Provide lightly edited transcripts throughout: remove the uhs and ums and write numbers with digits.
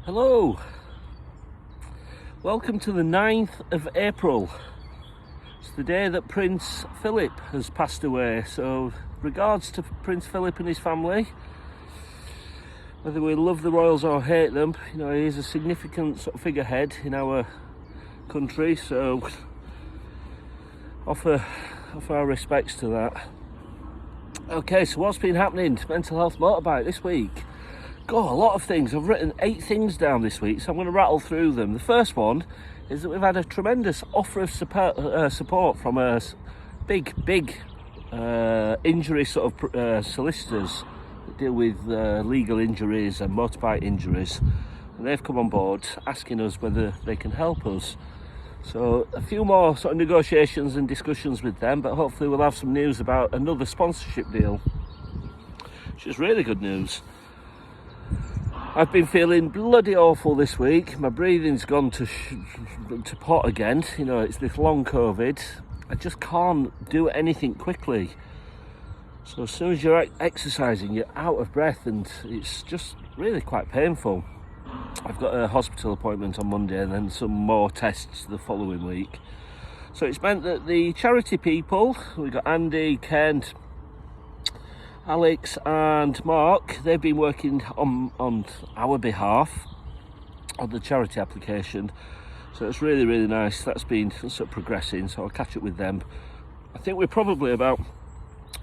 Hello, welcome to the 9th of April. It's the day that Prince Philip has passed away, so regards to Prince Philip and his family. Whether we love the royals or hate them, he is a significant sort of figurehead in our country, so offer our respects to that. Okay, so what's been happening to Mental Health Motorbike this week? God, a lot of things. I've written 8 things down this week, so I'm going to rattle through them. The first one is that we've had a tremendous offer of support from a big injury sort of solicitors that deal with legal injuries and motorbike injuries. And they've come on board asking us whether they can help us. So a few more sort of negotiations and discussions with them, but hopefully we'll have some news about another sponsorship deal, which is really good news. I've been feeling bloody awful this week. My breathing's gone to pot again. It's this long COVID. I just can't do anything quickly. So as soon as you're exercising, you're out of breath, and it's just really quite painful. I've got a hospital appointment on Monday and then some more tests the following week. So it's meant that the charity people, we've got Andy, Ken, Alex and Mark, they've been working on our behalf on the charity application, so it's really nice. That's been sort of progressing, so I'll catch up with them. I think we're probably about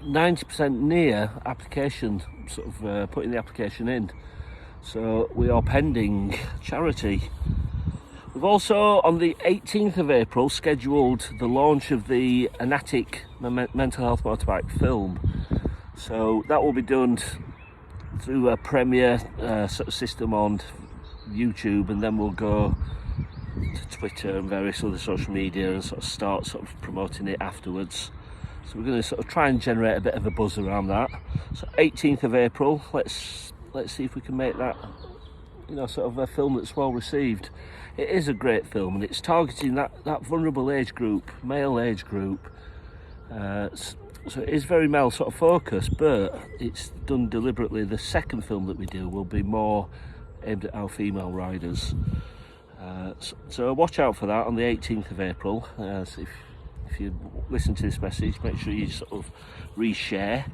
90% near application, putting the application in, so we are pending charity. We've also, on the 18th of April, scheduled the launch of the Anatic Mental Health Motorbike film. So that will be done through a Premiere sort of system on YouTube, and then we'll go to Twitter and various other social media and start promoting it afterwards. So we're going to try and generate a bit of a buzz around that. So 18th of April, let's see if we can make that a film that's well received. It is a great film, and it's targeting that vulnerable age group, male age group. So it is very male focused, but it's done deliberately. The second film that we do will be more aimed at our female riders. So watch out for that on the 18th of April. So if you listen to this message, make sure you reshare.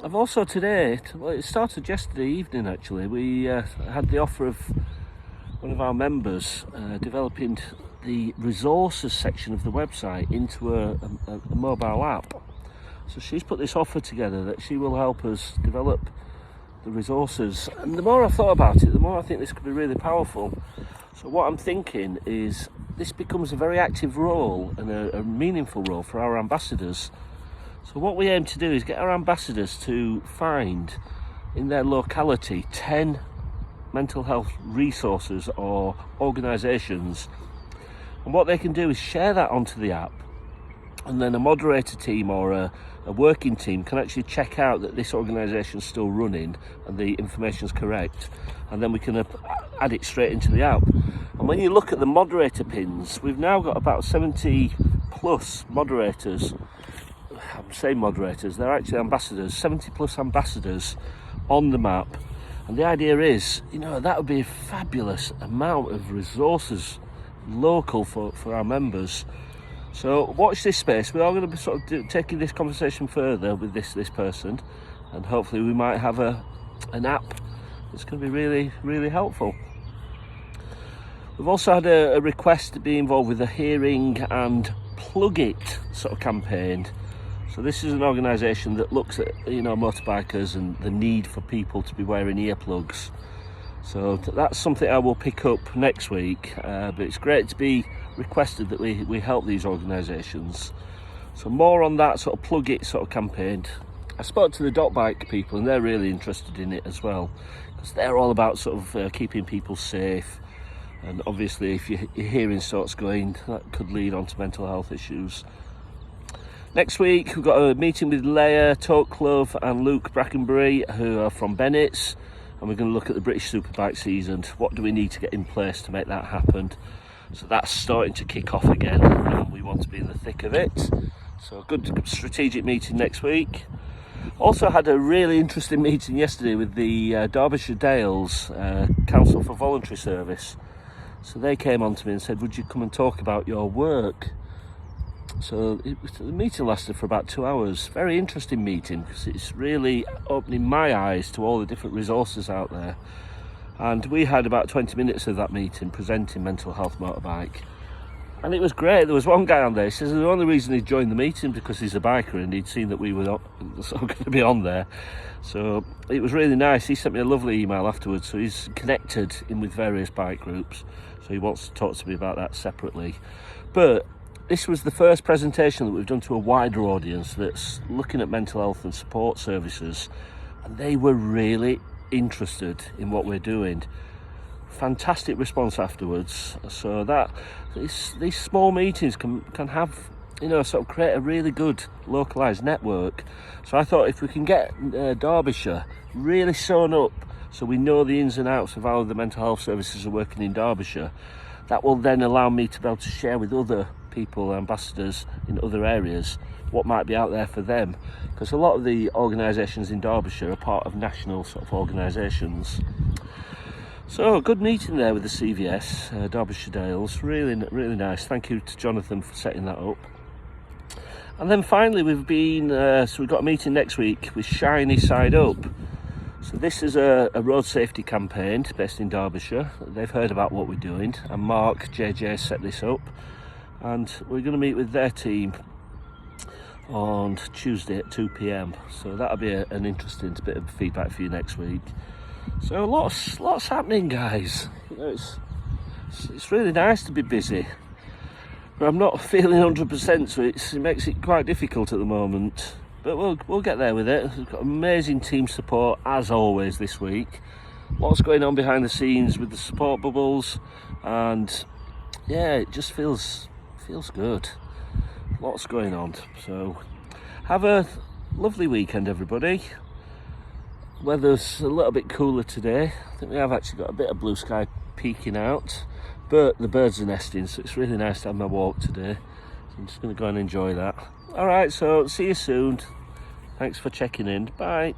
I've also today, it started yesterday evening actually, we had the offer of one of our members developing the resources section of the website into a mobile app. So she's put this offer together that she will help us develop the resources. And the more I've thought about it, the more I think this could be really powerful. So what I'm thinking is this becomes a very active role and a meaningful role for our ambassadors. So what we aim to do is get our ambassadors to find in their locality 10 mental health resources or organisations. And what they can do is share that onto the app. And then a moderator team or a working team can actually check out that this organisation is still running and the information is correct, and then we can add it straight into the app. And when you look at the moderator pins, we've now got about 70 plus moderators. I'm saying moderators, they're actually ambassadors, 70 plus ambassadors on the map. And the idea is, that would be a fabulous amount of resources local for our members. So watch this space. We are going to be taking this conversation further with this person, and hopefully we might have an app that's going to be really helpful. We've also had a request to be involved with the Hearing and Plug It campaign. So this is an organisation that looks at motorbikers and the need for people to be wearing earplugs. So that's something I will pick up next week, but it's great to be requested that we help these organisations. So more on that Plug It campaign. I spoke to the Dot Bike people, and they're really interested in it as well, because they're all about keeping people safe, and obviously if your hearing starts going, that could lead on to mental health issues. Next week we've got a meeting with Leia Toklove and Luke Brackenbury, who are from Bennett's, and we're going to look at the British Superbike season. What do we need to get in place to make that happen? So that's starting to kick off again, and we want to be in the thick of it. So a good strategic meeting next week. Also had a really interesting meeting yesterday with the Derbyshire Dales Council for Voluntary Service. So they came on to me and said, would you come and talk about your work? So the meeting lasted for about 2 hours. Very interesting meeting because it's really opening my eyes to all the different resources out there. And we had about 20 minutes of that meeting presenting Mental Health Motorbike. And it was great. There was one guy on there, he says the only reason he joined the meeting because he's a biker and he'd seen that we were going to be on there. So it was really nice. He sent me a lovely email afterwards. So he's connected in with various bike groups. So he wants to talk to me about that separately. But this was the first presentation that we've done to a wider audience that's looking at mental health and support services. And they were really interested in what we're doing. Fantastic response afterwards. So that these small meetings can have, you know, sort of create a really good localized network. So I thought if we can get Derbyshire really sewn up so we know the ins and outs of how the mental health services are working in Derbyshire, that will then allow me to be able to share with other people, ambassadors in other areas, what might be out there for them, because a lot of the organisations in Derbyshire are part of national sort of organisations. So good meeting there with the CVS, Derbyshire Dales, really nice. Thank you to Jonathan for setting that up. And then finally we've been, so we've got a meeting next week with Shiny Side Up. So this is a road safety campaign based in Derbyshire. They've heard about what we're doing, and Mark JJ set this up, and we're going to meet with their team on Tuesday at 2 p.m. So that'll be an interesting bit of feedback for you next week. So lots happening, guys. You know, it's really nice to be busy, but I'm not feeling 100%, so it makes it quite difficult at the moment. But we'll get there with it. We've got amazing team support as always this week. Lots going on behind the scenes with the support bubbles, and yeah, it just feels good. Lots going on. So have a lovely weekend, everybody. Weather's a little bit cooler today. I think we have actually got a bit of blue sky peeking out, but the birds are nesting, so it's really nice to have my walk today. So I'm just going to go and enjoy that. All right, so see you soon. Thanks for checking in. Bye.